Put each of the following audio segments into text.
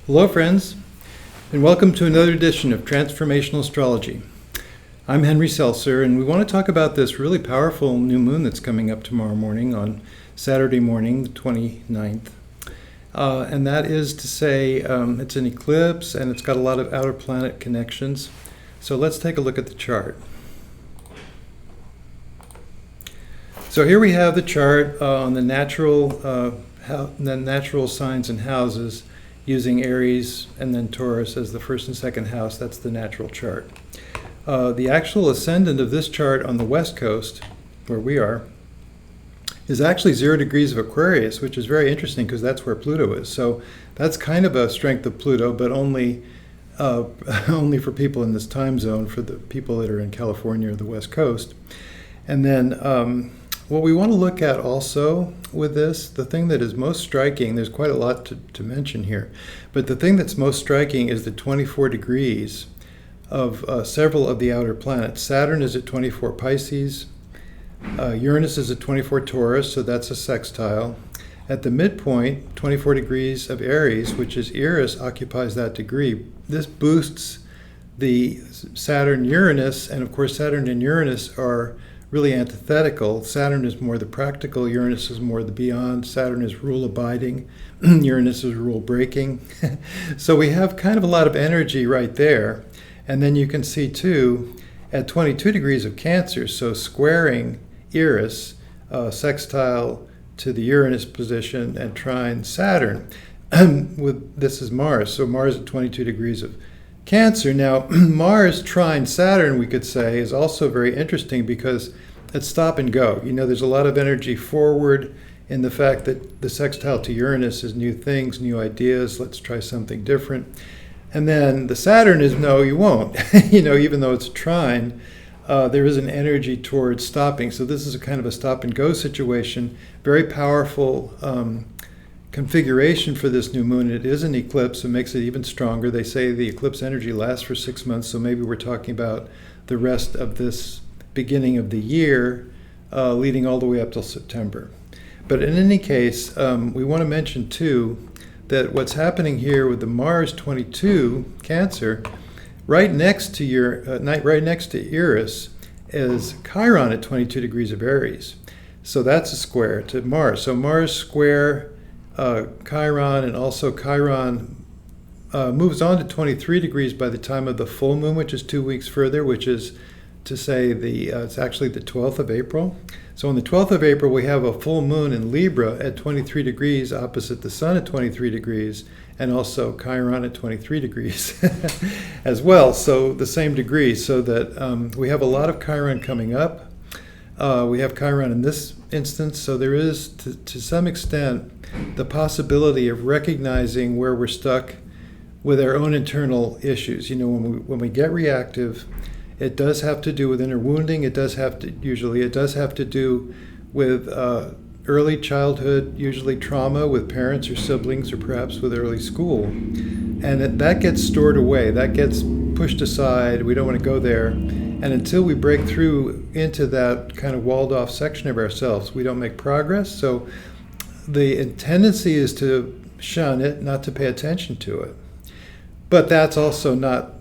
Hello friends, and welcome to another edition of Transformational Astrology. I'm Henry Seltzer, and we want to talk about this really powerful new moon that's coming up tomorrow morning on Saturday morning, the 29th. And that is to say it's an eclipse and it's got a lot of outer planet connections. So let's take a look at the chart. So here we have the chart on the natural signs and houses, using Aries and then Taurus as the first and second house. That's the natural chart. The actual ascendant of this chart on the west coast, where we are, is actually 0 degrees of Aquarius, which is very interesting because that's where Pluto is. So that's kind of a strength of Pluto, but only for people in this time zone, for the people that are in California or the west coast. And then what we want to look at also with this, the thing that is most striking, there's quite a lot to mention here, but the thing that's most striking is the 24 degrees of several of the outer planets. Saturn is at 24 Pisces, Uranus is at 24 Taurus, so that's a sextile. At the midpoint, 24 degrees of Aries, which is Eris, occupies that degree. This boosts the Saturn-Uranus, and of course Saturn and Uranus are really antithetical. Saturn is more the practical, Uranus is more the beyond. Saturn is rule abiding, Uranus is rule breaking. So we have kind of a lot of energy right there. And then you can see too, at 22 degrees of Cancer, so squaring Eris, sextile to the Uranus position and trine Saturn. This is Mars, so Mars at 22 degrees of Cancer. Now, Mars trine Saturn, we could say, is also very interesting because it's stop and go. You know, there's a lot of energy forward in the fact that the sextile to Uranus is new things, new ideas, let's try something different. And then the Saturn is no, you won't. You know, even though it's a trine, there is an energy towards stopping. So this is a kind of a stop and go situation, very powerful configuration for this new moon. It is an eclipse, so it makes it even stronger. They say the eclipse energy lasts for 6 months, so maybe we're talking about the rest of this beginning of the year, leading all the way up till September. But in any case, we want to mention too that what's happening here with the Mars 22 Cancer, right next to Eris, is Chiron at 22 degrees of Aries. So that's a square to Mars. So Mars square Chiron, and also Chiron moves on to 23 degrees by the time of the full moon, which is 2 weeks further, which is to say it's actually the 12th of April. So on the 12th of April, we have a full moon in Libra at 23 degrees opposite the sun at 23 degrees, and also Chiron at 23 degrees as well. So the same degree, so that we have a lot of Chiron coming up. We have Chiron in this instance, so there is, to some extent, the possibility of recognizing where we're stuck with our own internal issues. You know, when we get reactive, it does have to do with inner wounding. It does have to do with early childhood, usually trauma with parents or siblings, or perhaps with early school. And that gets stored away. That gets pushed aside. We don't want to go there. And until we break through into that kind of walled off section of ourselves, we don't make progress. So the tendency is to shun it, not to pay attention to it. But that's also not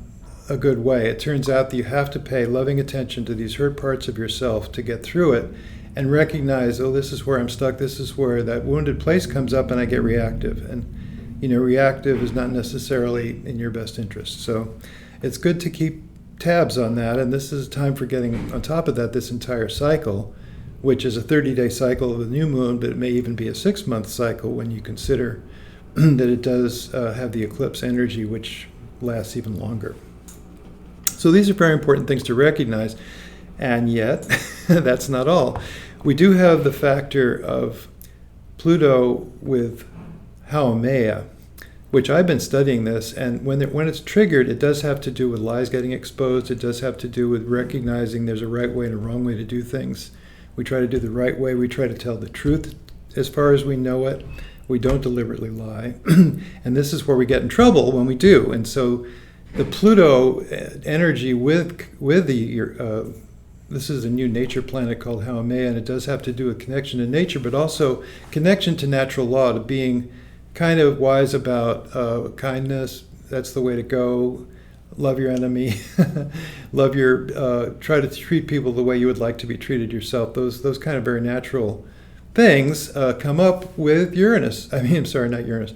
a good way. It turns out that you have to pay loving attention to these hurt parts of yourself to get through it and recognize, oh, this is where I'm stuck. This is where that wounded place comes up and I get reactive. And, you know, reactive is not necessarily in your best interest. So it's good to keep tabs on that. And this is a time for getting on top of that this entire cycle, which is a 30-day cycle of the new moon, but it may even be a 6-month cycle when you consider that it does have the eclipse energy, which lasts even longer. So these are very important things to recognize, and yet that's not all. We do have the factor of Pluto with Haumea, which I've been studying this, and when it's triggered, it does have to do with lies getting exposed. It does have to do with recognizing there's a right way and a wrong way to do things. We try to do the right way. We try to tell the truth as far as we know it. We don't deliberately lie. And this is where we get in trouble when we do. And so the Pluto energy with the this is a new nature planet called Haumea, and it does have to do with connection to nature, but also connection to natural law, to being kind of wise about kindness. That's the way to go. Love your enemy. Try to treat people the way you would like to be treated yourself. Those kind of very natural things come up with Uranus. I'm sorry, not Uranus,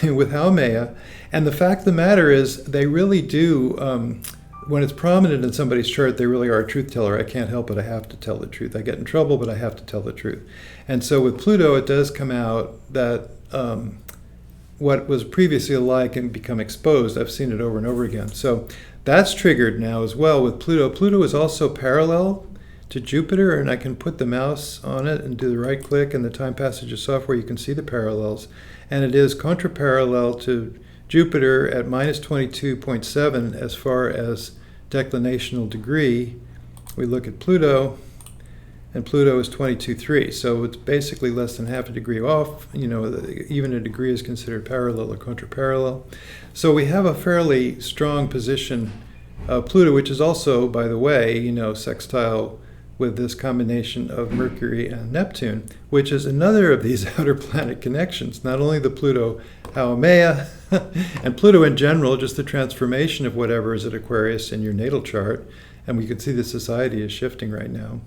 with Haumea. And the fact of the matter is, they really do, when it's prominent in somebody's chart, they really are a truth teller. I can't help it. I have to tell the truth. I get in trouble, but I have to tell the truth. And so with Pluto, it does come out that what was previously a lie can become exposed. I've seen it over and over again. So that's triggered now as well with Pluto. Pluto is also parallel to Jupiter, and I can put the mouse on it and do the right click, and the time passage of software, you can see the parallels. And it is contraparallel to Jupiter at minus 22.7 as far as declinational degree. We look at Pluto, and Pluto is 22.3, so it's basically less than half a degree off. Even a degree is considered parallel or contraparallel. So we have a fairly strong position. Pluto, which is also, by the way, sextile with this combination of Mercury and Neptune, which is another of these outer planet connections. Not only the Pluto Haumea, and Pluto in general, just the transformation of whatever is at Aquarius in your natal chart, and we can see the society is shifting right now.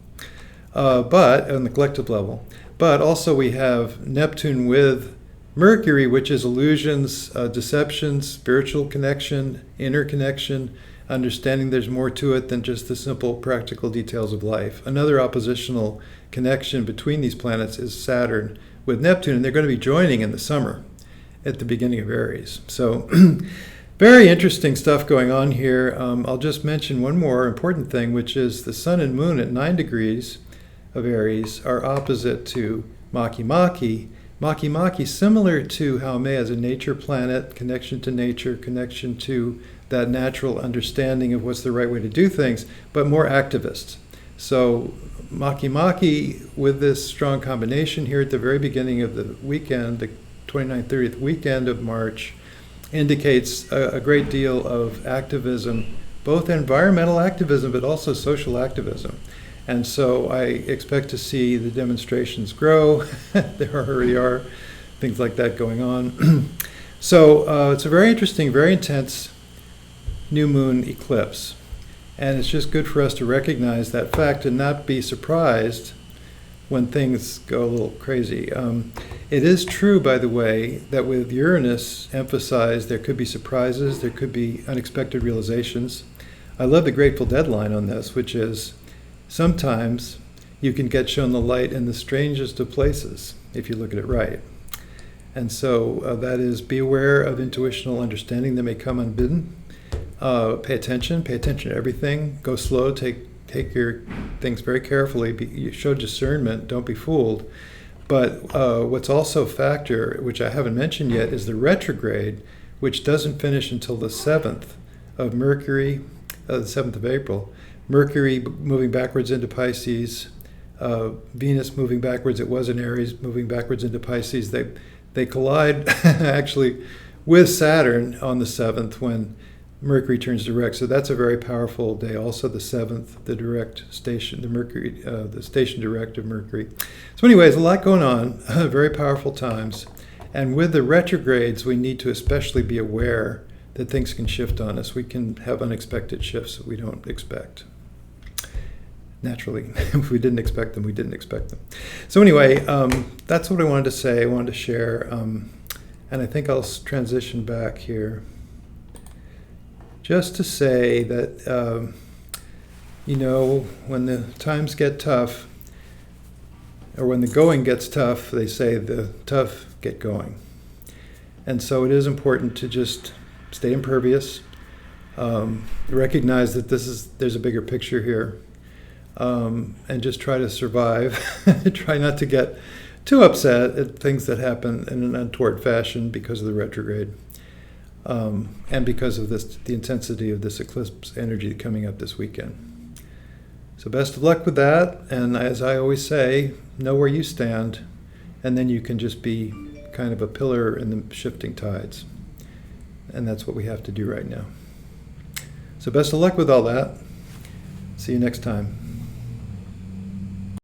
But on the collective level. But also we have Neptune with Mercury, which is illusions, deceptions, spiritual connection, inner connection, understanding there's more to it than just the simple practical details of life. Another oppositional connection between these planets is Saturn with Neptune, and they're going to be joining in the summer at the beginning of Aries. So very interesting stuff going on here. I'll just mention one more important thing, which is the Sun and Moon at 9 degrees of Aries are opposite to Makemake. Makemake, similar to Haumea, as a nature planet, connection to nature, connection to that natural understanding of what's the right way to do things, but more activist. So Makemake, with this strong combination here at the very beginning of the weekend, the 29th, 30th weekend of March, indicates a great deal of activism, both environmental activism, but also social activism. And so I expect to see the demonstrations grow. There already are things like that going on. So it's a very interesting, very intense new moon eclipse. And it's just good for us to recognize that fact and not be surprised when things go a little crazy. It is true, by the way, that with Uranus emphasized, there could be surprises, there could be unexpected realizations. I love the Grateful Dead line on this, which is, sometimes you can get shown the light in the strangest of places if you look at it right. And so that is, be aware of intuitional understanding that may come unbidden. Pay attention to everything. Go slow, take your things very carefully. You show discernment, don't be fooled. But what's also a factor, which I haven't mentioned yet, is the retrograde, which doesn't finish until the 7th of Mercury, the 7th of April. Mercury moving backwards into Pisces, Venus moving backwards. It was in Aries, moving backwards into Pisces. They collide actually with Saturn on the 7th when Mercury turns direct. So that's a very powerful day. Also the 7th, the direct station, the station direct of Mercury. So anyways, a lot going on, very powerful times. And with the retrogrades, we need to especially be aware that things can shift on us. We can have unexpected shifts that we don't expect. Naturally, if we didn't expect them, we didn't expect them. So anyway, that's what I wanted to say, I wanted to share. And I think I'll transition back here. Just to say that, when the times get tough, or when the going gets tough, they say the tough get going. And so it is important to just stay impervious, recognize that there's a bigger picture here, and just try to survive. Try not to get too upset at things that happen in an untoward fashion because of the retrograde. And because of the intensity of this eclipse energy coming up this weekend. So best of luck with that, and as I always say, know where you stand, and then you can just be kind of a pillar in the shifting tides. And that's what we have to do right now. So best of luck with all that. See you next time.